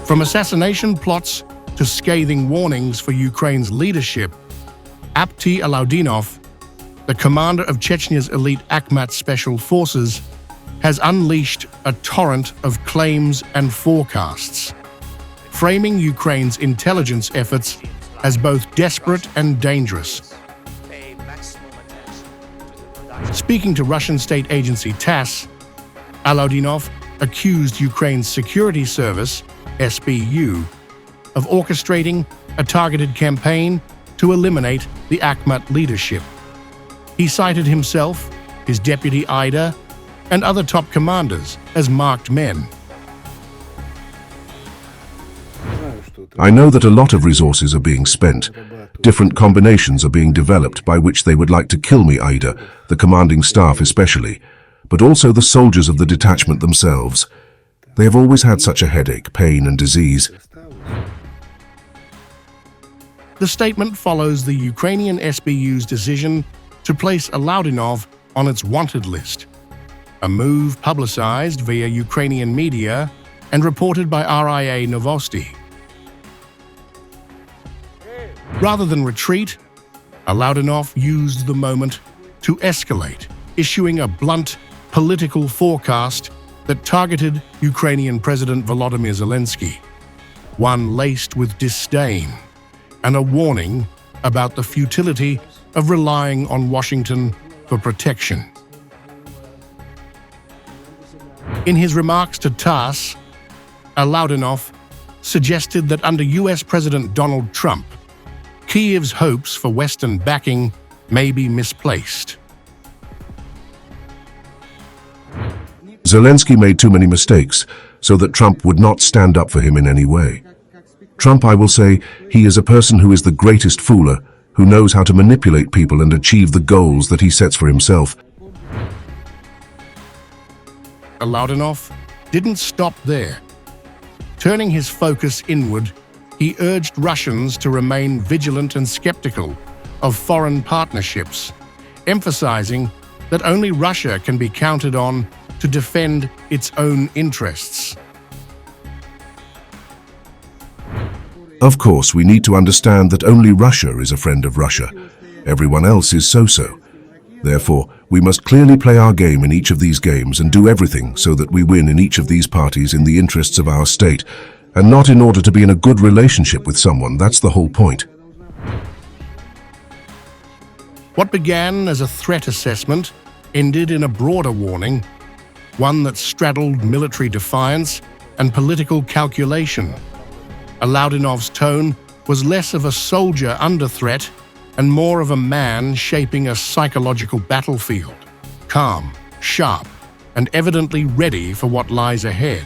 From assassination plots to scathing warnings for Ukraine's leadership, Apti Alaudinov, the commander of Chechnya's elite Akhmat special forces, has unleashed a torrent of claims and forecasts, framing Ukraine's intelligence efforts as both desperate and dangerous. Speaking to Russian state agency TASS, Alaudinov accused Ukraine's security service, SBU, of orchestrating a targeted campaign to eliminate the Akhmat leadership. He cited himself, his deputy Ida, and other top commanders as marked men. I know that a lot of resources are being spent. Different combinations are being developed by which they would like to kill me, Ida, the commanding staff especially, but also the soldiers of the detachment themselves. They have always had such a headache, pain and disease. The statement follows the Ukrainian SBU's decision to place Alaudinov on its wanted list, a move publicized via Ukrainian media and reported by RIA Novosti. Rather than retreat, Alaudinov used the moment to escalate, issuing a blunt political forecast that targeted Ukrainian President Volodymyr Zelensky, one laced with disdain and a warning about the futility of relying on Washington for protection. In his remarks to TASS, Alaudinov suggested that under US President Donald Trump, Kyiv's hopes for Western backing may be misplaced. Zelensky made too many mistakes so that Trump would not stand up for him in any way. Trump, I will say, he is a person who is the greatest fooler, who knows how to manipulate people and achieve the goals that he sets for himself. Alaudinov didn't stop there. Turning his focus inward, he urged Russians to remain vigilant and skeptical of foreign partnerships, emphasizing that only Russia can be counted on to defend its own interests. Of course, we need to understand that only Russia is a friend of Russia. Everyone else is so-so. Therefore, we must clearly play our game in each of these games and do everything so that we win in each of these parties in the interests of our state, and not in order to be in a good relationship with someone. That's the whole point. What began as a threat assessment ended in a broader warning, one that straddled military defiance and political calculation. Alaudinov's tone was less of a soldier under threat and more of a man shaping a psychological battlefield, calm, sharp, and evidently ready for what lies ahead.